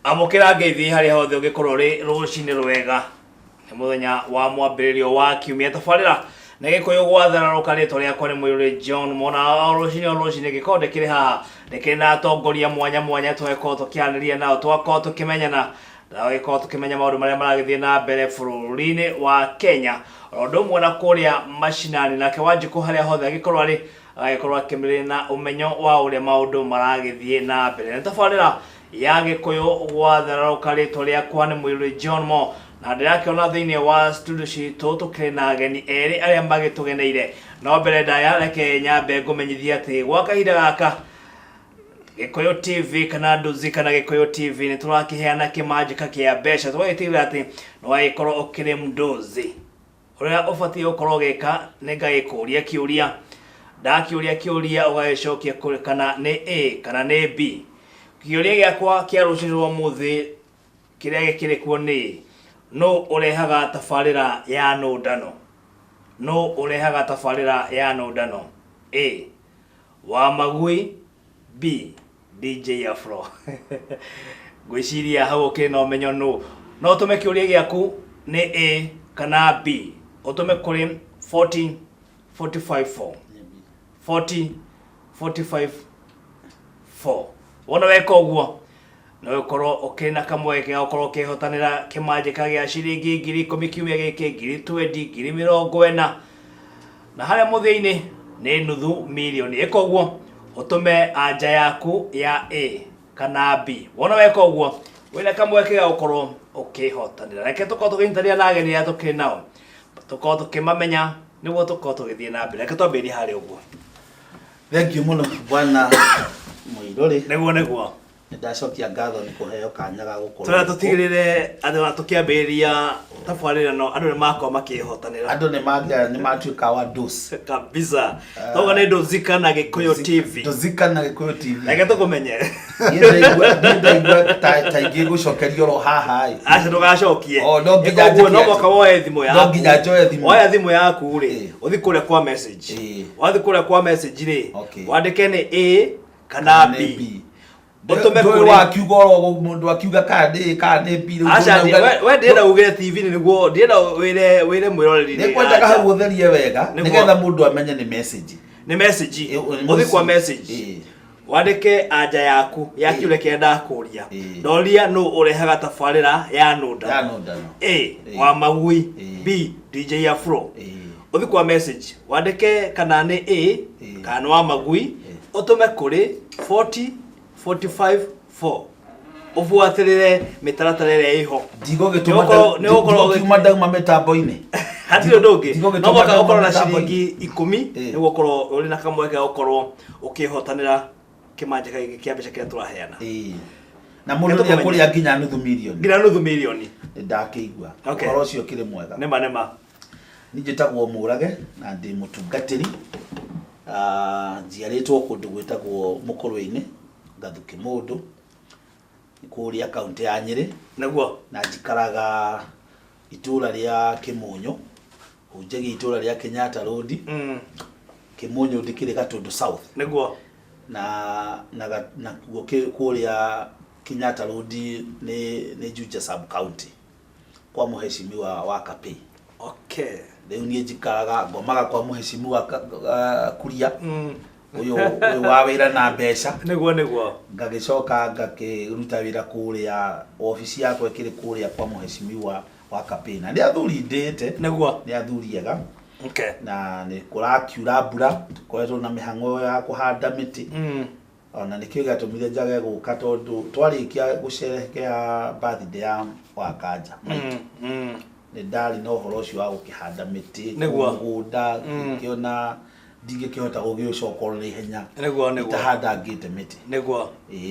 Amukira ngeithi hari hothe ungikorwo ri rucini rwega ni muthenya wa mwambiririo wa kiumia tafarira na gikuyu gwathana rukaritwo riakwa ni mwiri John mona rucini gikonde kiri haha nikina atongoria mwanya mwanya tweko tukianiria nao twako tukimenyana na giko tukimenya maundu maria maragithie na mbere bururi-ini wa Kenya rondu mwana kuria mashinani nake Wanjiku haria hothe gikorwo ari agikorwo akimiri na umenyo wa uria maundu maragithie na mbere tafarira ya gikuyu gwathana rukaritwo riakwa ni mwiri John Mo na ndirakiona thiini wa studio citu tukiri na ageni eri aria magitugeneire no mbere ndaya reke nyambe ngumenyithia ati gwa kahinda gaka Gikuyu TV kana Nduzi kana Gikuyu TV ni turakiheana kimanjika kia besha twaitirira ati no aikorwo ukiri Nduzi uria ubatie ukorwo gika ningagikuria kiuria ndakiuria kiuria ugacokia kana ni A kana ni B kiuria giakwa kia rucirwo muthi kiria gikiri kuo ni no urehaga tafarira ya nundano no urehaga tafarira ya nundano A Wamagui B DJ Afro gwiciria hau kina umenyo no tume kiuria giaku ni A kana B utume kuri 40 45 4 40 45 4 wona weka uguo no ukorwo ukina kamweke ukorwo kihotanira kimanjika gia ciringi 10,000 kiumia giki 20 20,40 na haria muthia-ini ni nuthu milioni ikoguo utume anja yaku ya A kana B wona weka uguo wina kamweke ga ukorwo ukihotanira reke tukorwo tugintaria na ageni ya tukinao tukorwo tukimamenya niguo tukorwo tugithie na mbere reke twambirie hari uguo. Thank you muno bwana Muiruri niguo ndacokia ngatho ni kuheo kanya ga gukorwo tuna tutigirire andu tukiambiria tafarira no andu ni makwa makihotanira andu ni matuika wa Nduzi kabisa toga ni Nduzi kana Gikuyu TV Nduzi kana Gikuyu TV reke tukumenye ndaigua taingi gucokerio ro haha acha ndugacokie no nginya no mwaka woe thimu yaku no nginya njoe thimu woe thimu yaku ri uthi kure kwa message wathi kure kwa message ri wandike ni A kana B utume kuri wakiuga mundu akiuga kandi B acha we ndienda ugire TV ni niguo ndienda wire mwiroreri ni kwendaga hau utherie wega nigetha mundu amenye ni message uthi kwa message wandike anja yaku ya kiure kenda kuria ndoria no urehaga tafarira ya nundano A Wamagui B DJ Afro uthi kwa message wandike kana ni A kana Wamagui utume kuri 40 45 4 ubuatirire mitaratara ire iho ndigo gituma ni ukorwo gituma ndauma mitambo-ini hatiro ndungi no mwaka ukorwo na ciringi 10 ni ukorwo uri na kamweke ukorwo ukihotanira kimanjika giki kia mbeca kia turaheana na mundu ni akuria nginya nuthu milioni ndakiigua ukoro ucio kiri mwega nema njitagwo Murage na ndi mutungatiri njiaritwo kundu gwitagwo Mukorwe-ini Gathuki mundu kuria kaunti ya Nyeri naguo na njikaraga itura ria Kimunyu unjegi itura ria Kenyatta Road Kimunyu ndikire Gatundu South naguo na kuria Kenyatta Road ni Juja sub county kwa muheshimiwa wa Kapei. Okay Leo ni njikaraga ngomaga kwa muheshimiwa kuria uyu wa wira na mbeca niguo ngagicoka ngakiruta wira kuria ofisi yakwa ikiri kuria kwa muheshimiwa wa Kapei na ni athuri ndete niguo ni athuri ega okay na ni kurakiura mbura koetwo na mihango ya kuhanda miti ona nikio gatumire njage guka tondu twarikia gucerehekea birthday ya Wakanja ni ndari no horo ucio wa gukihanda miti mugunda kiona ndingikihota gugicokorwo ni ihenya niguo tahanda ngite miti niguo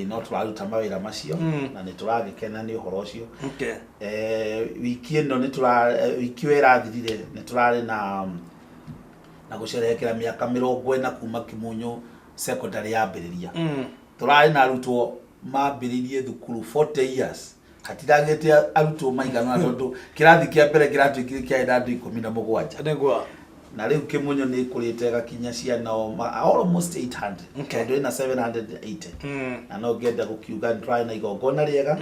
no turaruta mawira macio na ni turagikena ni uhoro ucio okay wiki ino ni wiki irathirire ni turari na gucerehekera miaka 40 kuma Kimunyu secondary yambiriria turari na arutwo mambiririe thukuru 40 years hatiragete arutwo maigana tondu kirathi kia mbere kiratwikire kia andu 17 niguo na riu Kimunyo ni ikurite gakinya ciana almost 800 tondu ina 780 na no ngenda gukiuga try na igongona riega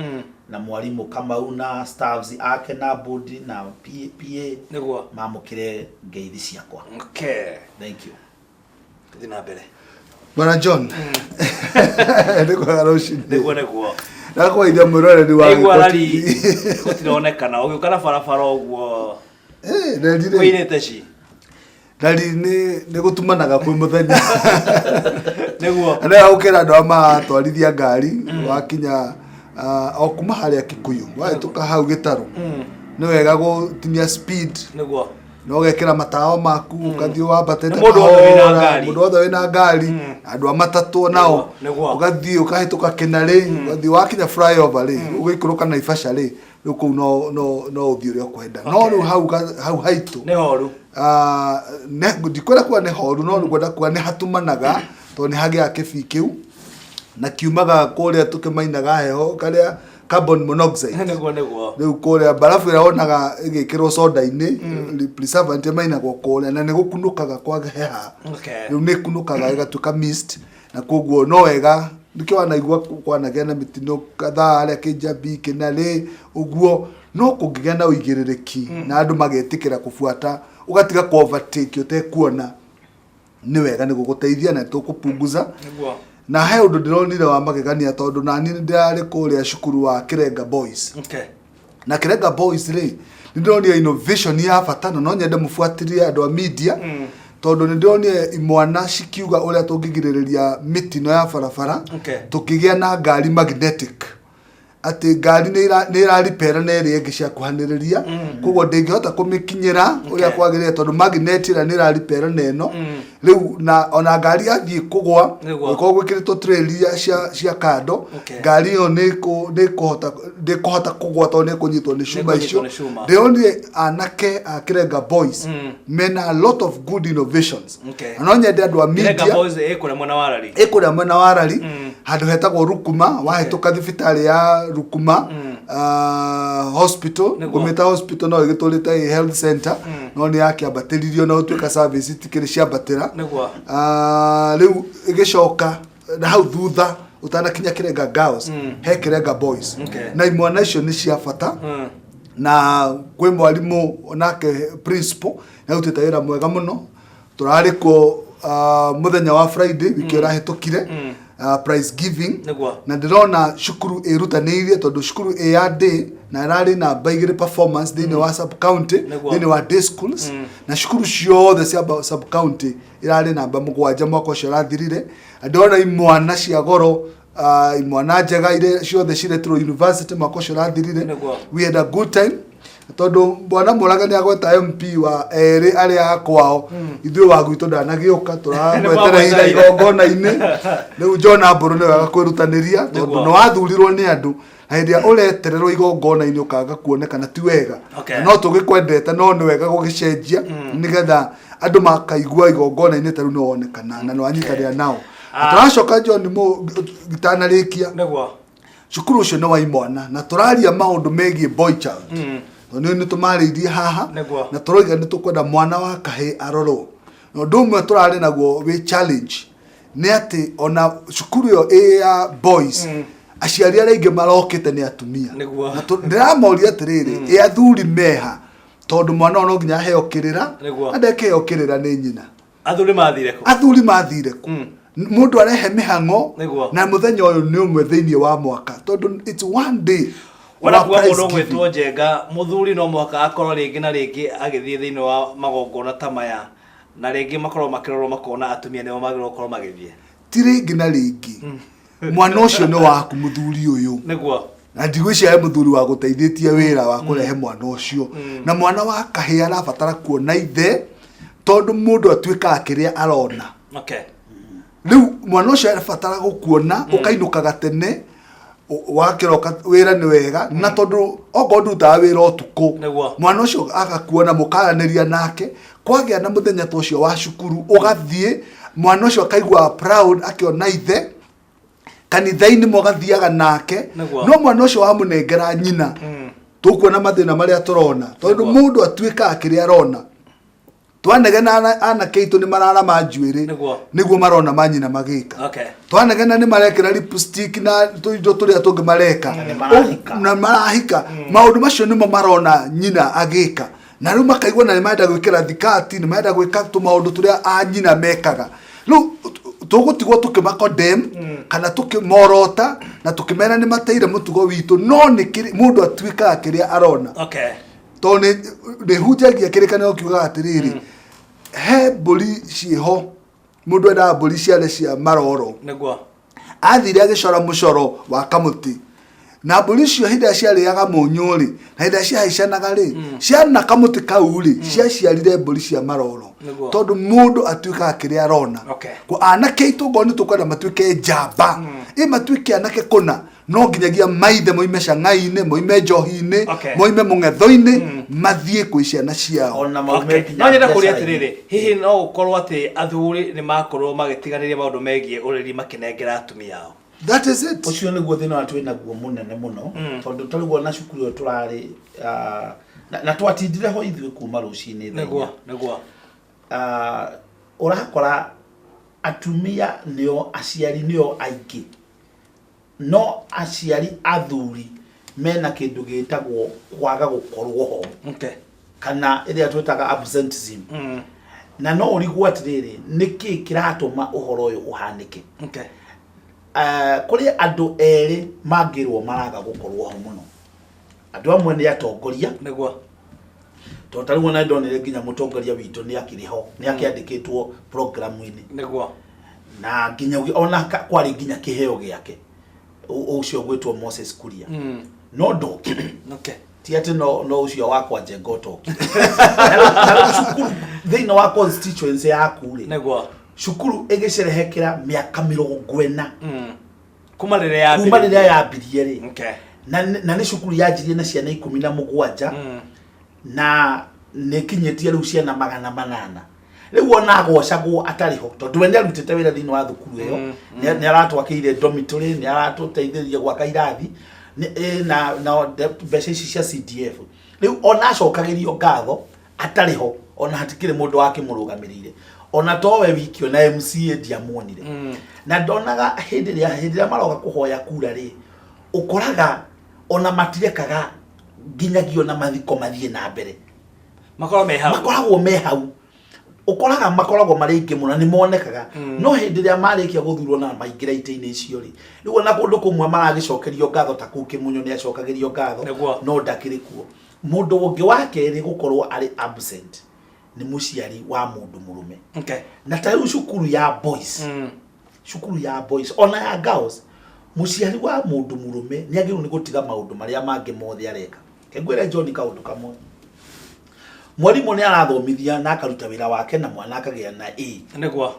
na mwalimu Kamau na staffs ake na body na PA niguo mamukire ngeithi ciakwa. Thank you. Thina mbere Bwana John ndiko garoshi niguo na kwa ida murore ni wa igwarari gutironekana ugiukana barabara uguo ndire kwirite ci ndari ni gutumanaga kwi muthenya niguo ana ukira ndo ama twarithia ngari wakinya okuma haria Kikuyu waituka hau gitaru ni wega gutinia speed niguo no gekira matao maku ukathio wabatete mundu wothe wina ngari andu amatatu nao ugathio ukahituka Kinari ugathio wakinya flyover ri ugikuruka na Ifasha ri ruku no uthio ri okwenda no ru hau haitu ni horu ne ndikwenda kuwa ne horu no ngwenda kuwa ne hatumanaga to ni hagia kibi kiu na kiumaga kuria tukimainaga heho karia carbon monoxide niguo riu kuria barafu iraonaga igikirwo soda-ini preservative mainagwo kuria na nigukunukaga kwa heha riu nikunukaga igatuka mist na koguo no wega ndikio anaigua kwanagia na mitino kadhaa aria Kijabi Kinari uguo no kungigea na uigiririki na andu magetikira kufuata ugatiga ku overtake utekuona ni wega ni guguteithia na tukupunguza niguo na he undu ndironire wa magegania tondu nani ndirari kuria cukuru wa Kirenga Boys na Kirenga Boys ri ndironire innovation ya fatana no nyende mufuatirie andu a media tondu ndironire imwana cikiuga uria tungigiriria mitino ya barabara tukigia na ngari magnetic ati ngari ni iraripera na iri ingi cia kuhaniriria koguo ndingihota kumikinyira uria kwagirire tondu magnet ira ni iraripera neno riu na ona ngari athie kugwa ko gwikiritwo trailer cia kando ngari yo ni kuhota kugwa tondu ni kunyitwo ni cuma icio ndionire anake a Kirenga Boys mena a lot of good innovations no nyende andu a media Kirenga Boys ikuria mwena wa Rari handu hetagwo Rukuma wahituka thibitari ya Rukuma hospital kumita hospital no igitulite health center no ni yake abatiririo na utuika service tikiri cia batira riu igicoka na hau thutha utanakinya Kirenga Girls he Kirenga Boys na imwana icio ni cia bata na kwi mwalimu onake principal na utitayira mwega muno turarikwo muthenya wa Friday wiki irahitukire prize giving na ndirona shukuru irutanirie tondu shukuru ARD na rari na baigire performance thini wa sub county thini wa day schools na shukuru ciothe cia sub county irari namba 7 mwaka ucio rathirire ndona imwana cia goro imwana njega ire ciothe ciretirwo university mwaka ucio rathirire we had a good time tondu bwana Muraga ni agweta MP wa eri aria akwao ithuĩ wagwitũ ndanagiuka turamwetereire igongona-ini riu John Mburu ni wega kwirutaniria tondu no wathurirwo ni andu na hindi ya uretererwo igongona-ini ukaga kuonekana ti wega no tugikwendete no ni wega gugicenjia nigetha andu makaigua igongona-ini taru no wonekana na no anyitanira nao turacoka John mo gitanarikia cukuru ucio no wa imwana na turaria maundu megie boy child ni tumariithie haha na turoiga ni tukwenda mwana wa kahe aroro no ndumwe turari naguo we challenge ni ati ona cukuru yo ya boys aciari aria ingi marokite ni atumia na ndiramoria atiriri athuri meha tondu mwana no nginya heo kirira andeke heo kirira ni nyina athuri mathire ku mundu arehe mihango na muthenya uyu ni umwe thiini wa mwaka tondu it's one day wana kuwa mundu gwitwo Njenga muthuri no mwaka akorwo ringi na ringi agithie thiini wa magongona ta maya na ringi makorwo makirorwo makona atumia nimo magirwo korwo magithie ti ringi na ringi mwana ucio no waku muthuri uyu niguo na ndigwicia he muthuri wa guteithĩtie wĩra wa kurehe mwana ucio na mwana wa kahĩa arabatara kuona ithe tondu mundu atuĩkaga kĩrĩa arona riu mwana ucio arabatara gukuona ukainukaga tene wakiroka wĩra ni wega na tondu ogo ndutaga wĩra utuku mwana ucio agakuona mukaraniria nake kwagĩa na muthenya ta ucio wa cukuru ugathie mwana ucio akaigua proud akiona ithe kanitha-ini mugathiaga nake no mwana ucio wa munengera nyina tukuona mathina maria turona tondu mundu atuĩkaga kĩrĩa arona twanegena ana keitu ni marara manjuire niguo marona manyina magika twanegena ni marekera lipstick na tuindo turia tungi mareka na marahika maundu macio nimo marona nyina agika na riu makaigwa na nimaenda gwikira thikati nimaenda gwika tu maundu turia a nyina mekaga riu tugutigwo tukimakodem kana tukimorota na tukimena ni mateire mutugo witu no ni mundu atwika kiria arona to ni hujagia kirikana ukiuga atiriri he boli ciho mundu enda boli ciale cia maroro niguo athire agicora mucoro wa kamuti na boli cio hinda ciariaga munyuri na hinda ciaicanaga ri ciana kamuti kauri ciaciarire boli cia maroro tondu mundu atwika kiria arona ko anake itungo ni tukwenda matwike jamba matwike anake kuna no nginyagia maithe moime cangai-ine moime njohi-ine moime mung'etho-ine mathie kwi ciana ciao ona maume no nyenda kuri atiriri hihi no ukorwo ati athuri ni makorwo magitiganiria maundu megie uriri makinengera atumia ao that is it ucio niguo thina watu wina guo munene muno tondu tariguo na cukuru turari na twatindire ho ithui kuma rucini niguo urakora atumia nio aciari nio aingi no aciari athuri mena kindu gitagwo kwaga gukorwo ho kana iria twetaga absenteeism na no urigwo atiriri niki kiratuma uhoro uyu uhanike kuri andu eri mangirwo maraga gukorwo ho muno andu amwe ni atongoria niguo totari wona ndonere nginya mutongoria witu ni akiriho ni akiandikitwo programu-ini niguo na nginya ona kwari nginya kiheo giake ucio gwitwo Moses Kuria no ndoki ti ati no ucio wakwa Njengoto shukuru thina wa constituency yaku ri niguo shukuru egecerehekera miaka 40 kuma riria yambirie ri na ni shukuru yajirie na ciana 17 na nekinyetie riu ciana 800 riu ona agocagwo atariho tondu wende arutite wira thini wa thukuru iyo ni aratwakiire dormitory ni aratuteithiria gwaka irathi na mbeca ici cia CDF riu ona acokagirio ngatho atariho ona hatikire mundu wake murugamirire ona towe wiki ona MCA ndiamuonire na ndonaga hindiria maroga kuhoya kura ri ukoraga ona matirekaga nginyagio na mathiko mathie na mbere makoragwo me hau ukoraga makoragwo mari ingi muno ni monekaga no hindiria marikia guthurwo na maingira ite-ini icio ri riu ona kundu kumwe maragicokerio ngatho ta kuki munyo ni acokagirio ngatho no ndakiri kuo mundu ungi wake ri gukorwo ari absent ni muciari wa mundu murume na tayu shukuru ya boys ona ya girls muciari wa mundu murume ni agiru ni gutiga maundu maria mangi mothe areka kengwira John kaundu kamwe mwalimu ni arathomithia na akaruta wira wake na mwana akagia na niguo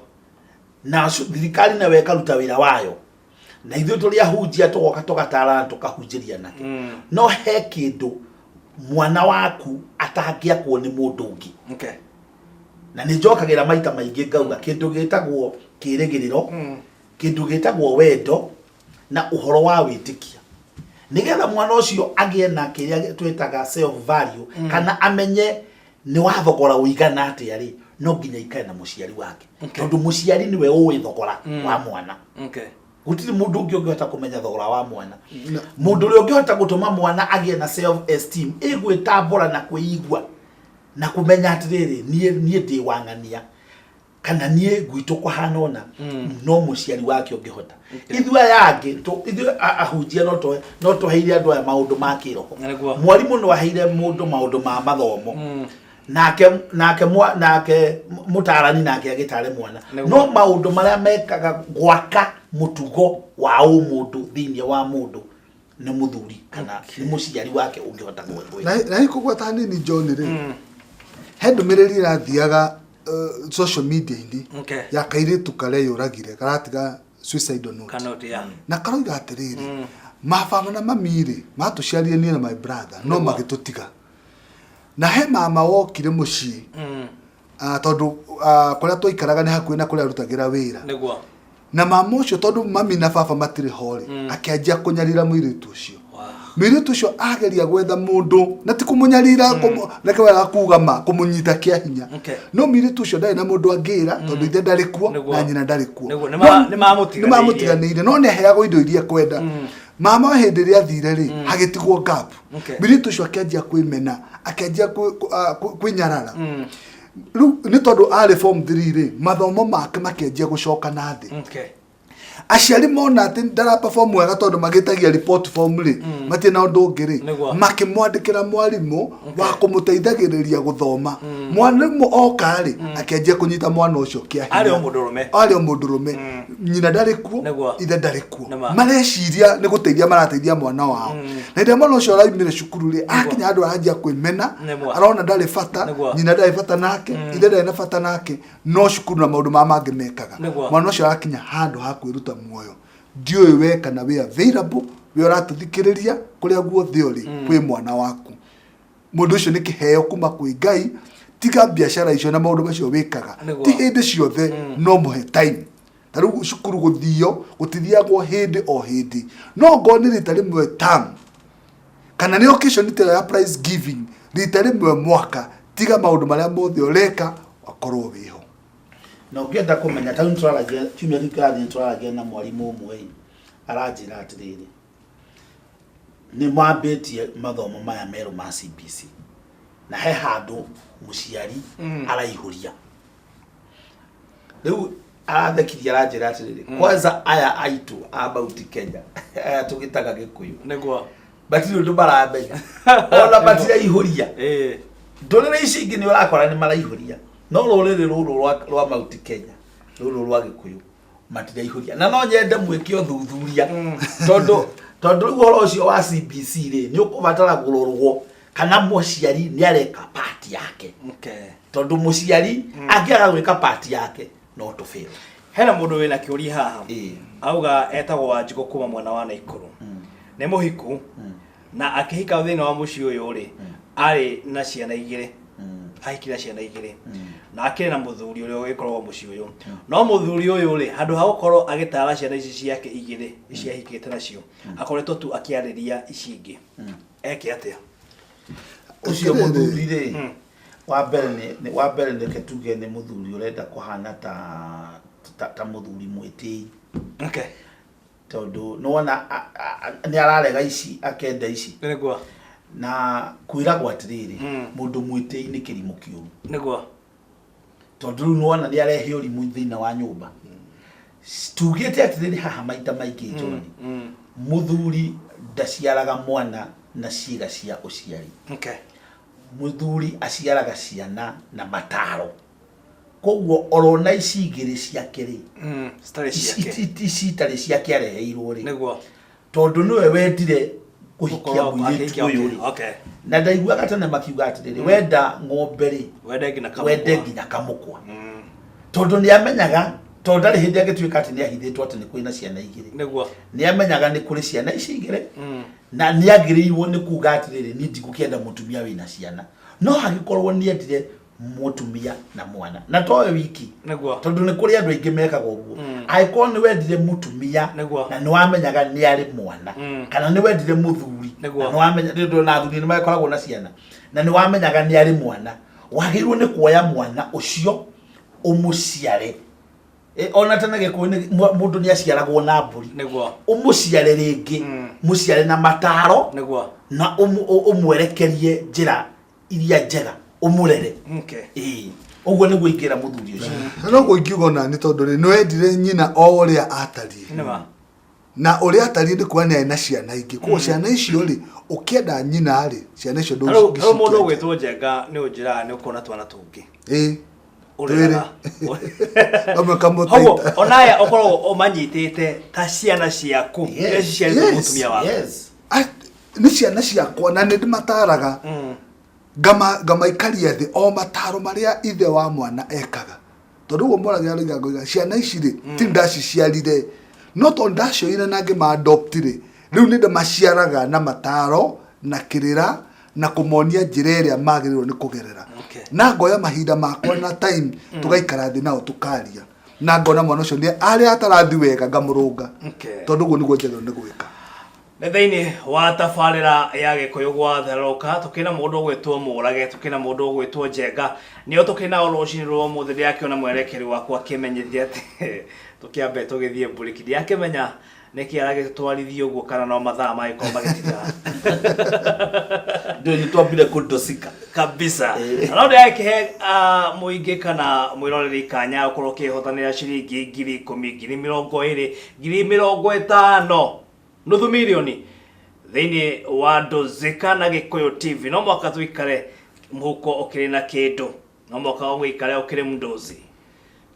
na thirikari na weka ruta wira wayo na ithuĩ tũrĩ ahunjia tũgoka tũgatara tũkahunjĩria nake no he kĩndũ mwana waku atangĩakwo nĩ mũndũ ũngĩ na nĩ njokagĩra maita maingĩ ngauga kĩndũ gĩtagwo kĩrĩgĩrĩro kĩndũ gĩtagwo wendo na ũhoro wa wĩtĩkia nigetha mwana ũcio agĩe na kĩrĩa twĩtaga self value kana amenye ni wathogora uigana atia ri no nginya ikae na muciari wake tondu muciari niwe uwi thogora wa mwana gutiri mundu ungi ungihota kumenya thogora wa mwana mundu uri ungihota gutuma mwana agie na self esteem igwitambura na kuigwa na kumenya atiriri nie ndi wangania kana nie gwitu kuhanona no muciari wake ungihota ithua yangi ithu ahunjia no to heire andu aya maundu ma kiroho mwalimu no aheire mundu maundu ma mathomo nake mutarani nake agitare mwana no maundu maria mekaga gwaka mutugo wa mundu thiini wa mundu ni muthuri kana ni muciari wake ungihota gwetwa na ikugwata nini John ri hendumiriri rathiaga social media indi ya kairitu kare yuragire karatiga suicide note na karoiga atiriri mafama na mamiri matuciarie ni na my brother no magitutiga na he mama wokire mucii tondu kuria toikaraga ni hakuhi na kuria rutagira wira niguo na mama ucio tondu mami na baba matire hori akianjia kunyarira mwiritu ucio Miritu cio ageria gwetha mundu na ti kumunyarira nake wega kuga ma kumunyita kia hinya. No miritu cio ndari na mundu angira tondu ithe ndari kuo na nyina ndari kuo. Ni mamutiganire no ne heago indo iria kwenda. Mama hindi ria thire ri hagitigwo gap. Miritu cio akenjia kwimena akenjia kwinyarara. Ni tondu ari form 3 ri mathomo make makenjia gucoka na thi. Aciari mona ati ndara perform wega tondu magitagia report form ri matie na undu ngiri makimwandikira mwarimu wa kumuteithagiriria guthoma mwarimu oka ri akenjia kunyita mwana ucio kia ari o mundurume nyina ndari kuo ithe ndari kuo mareciria ni guteithia marateithia mwana wao na ndio mwana ucio araimire cukuru ri akinya andu aranjia kwimena arona ndari bata nyina ndari bata nake ithe ndari na bata nake no cukuru na maundu mangi mekaga mwana ucio arakinya handu ha kwiruta muoyo ndioi we kana we available we uratuthikiriria kuria guothe uri kwi mwana waku mundu ucio ni kiheo kuma kwi Ngai tiga biashara icio na maundu macio wikaga ti hindi ciothe no muhe time taru cukuru guthio gutithiagwo hindi o hindi no ngoni rita rimwe tam kana ni occasion ite ya prize giving rita rimwe mwaka tiga maundu maria mothe ureka akorwo wiho na ukienda kumenya ta ntralagia tumia kikathi ntralagia na mwalimu umwe aranjira atiriri ni mwambitie mathomo maya meru ma CBC na he handu muciari araihuria riu athekithia aranjira atiriri kwanza aya aitu about Kenya aya tugitaga Gikuyu niguo batiri ndu baramenya ona batira ihuria ndorere ici ingi ni urakora ni maraihuria no ruriri ruru rwa Mount Kenya ruru rwa Gikuyu matira ihuria na no nyende mwike uthuthuria tondu uhoro ucio wa CBC ri ni ukubatara gurorwo kana muciari ni areka part yake tondu muciari angiaga gwika part yake no to fail. Hena mundu wina kiuria haha auga etagwo Wanjiku kuma mwana wa Naikuru ni muhiku na akihika thina wa muci uyu ri ari na ciana igire aikira ciana igire na akire na muthuri uria ugikorwo muci uyu no muthuri uyu ri handu ha gukorwo agitara ciana ici ciake igire ici ahikite nacio akoretwo tu akiariria ici ingi eke atia ucio muthuri ri wa mbere ni ketuge ni muthuri urenda kuhana ta muthuri mwiti tondu no wana ni ararega ici akenda ici niguo na kwiragwo atiriri mundu mwiti ni kirimo kiuru niguo tondu no wana ni arehe urimu thina wa nyumba tugite atiriri haha maita maingi njoni muthuri ndaciaraga mwana na ciiga cia uciari muthuri aciaraga ciana na mataro koguo orona ici igiri ciake ri citari ciake areheirwo ri tondu niwe wendire kuhikia muiritu uyu ri na ndaigua gatene makiuga atiriri wenda ng'ombe ri wende nginya kamukwa tondu ni amenyaga tondu ndari hindi agituika ati ni ahithitwo ati ni kwina ciana igiri ni amenyaga ni kuri ciana ici igiri na ni agirirwo ni kuga atiriri ni ndigukienda mutumia wina ciana no hagikorwo ni endire mutumia na mwana na towe wiki tondu ni kuri andu aingi mekaga uguo aikorwo ni wendire mutumia na ni wamenyaga ni ari mwana kana ni wendire muthuri na ni wamenya ndio na athuri ni makoragwo na ciana na ni wamenyaga ni ari mwana wagirwo ni kuoya mwana ucio umuciare ona tena Gikuyu mundu ni aciaragwo na mburi umuciare ringi muciare na mataro na umwerekerie njira iria njega umurere uguo ni guikira muthuri ucio no guikiugo na ni tondu ni wendire nyina o uria atarie na uria atarie ni kuania ina ciana ingi kwa ciana icio ri ukienda nyina ri ciana icio ndu no mundu gwitwo Njenga ni unjira ni ukona twana tungi urera hawo onaya okoro omanyitite ta ciana ciaku eci ciarite mutumia wako ni ciana ciakwa na ni ndimataraga gama ikaria thi o mataro maria ithe wa mwana ekaga tondu uguo moragira ringa ciana ici ri ti ndaciciarire no tondu ndacioire nange ma adopt ri riu ni ndamaciaraga na mataro na kirira na kumonia njira iria magirirwo ni kugerera na ngoya mahinda makwa na time tugaikara thi nao tukaria na ngona mwana ucio ni ari atarathi wega ngamurunga tondu uguo niguo njagirwo ni gwika Nethini wa tafarira ya gikuyu gwatheroka tukina mundu gwitwo Murage tukina mundu gwitwo Njenga nio tukina orochini ro muthiri yake ona mwerekeri wakwa kimenyithia ati tukiambe tugithie burikidi yake menya neki arage twarithio guo kana no mathaa maiko magitira ndio ni twambire kundosika kabisa no ndio yake muingi kana mwiroreri kanya ukorwo kihotanira ciringi 10,000 20,000 20,050 nuthu milioni thini wa Ndozika na Gikuyu TV no mwaka tuikare muhuko ukiri na kindu no mwaka gwikare ukiri mndozi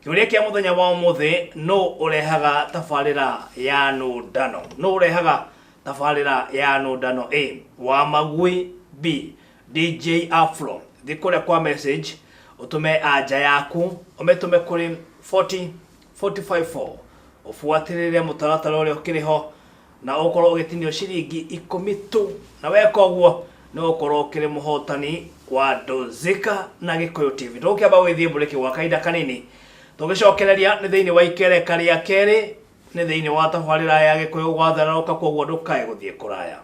kiuria kia muthenya wa umuthi no urehaga tafarira ya nundano no urehaga tafarira ya nundano A wa Magui B DJ Afro thikuria kwa message utume anja yaku umetume kuri 40454 ufuatirire mutaratara uria ukiriho na ukorwo ugitinio ciringi 10 tu na weka uguo ni ukorwo ukiri muhotani wa Ndozika na Gikuyu TV ndukiamba withie bureki gwa kaida kanini tugicokereria ni thiini wa ikereka ria keri ni thiini wa tafarira ya Gikuyu gwathararuka koguo ndukae guthie kuraya.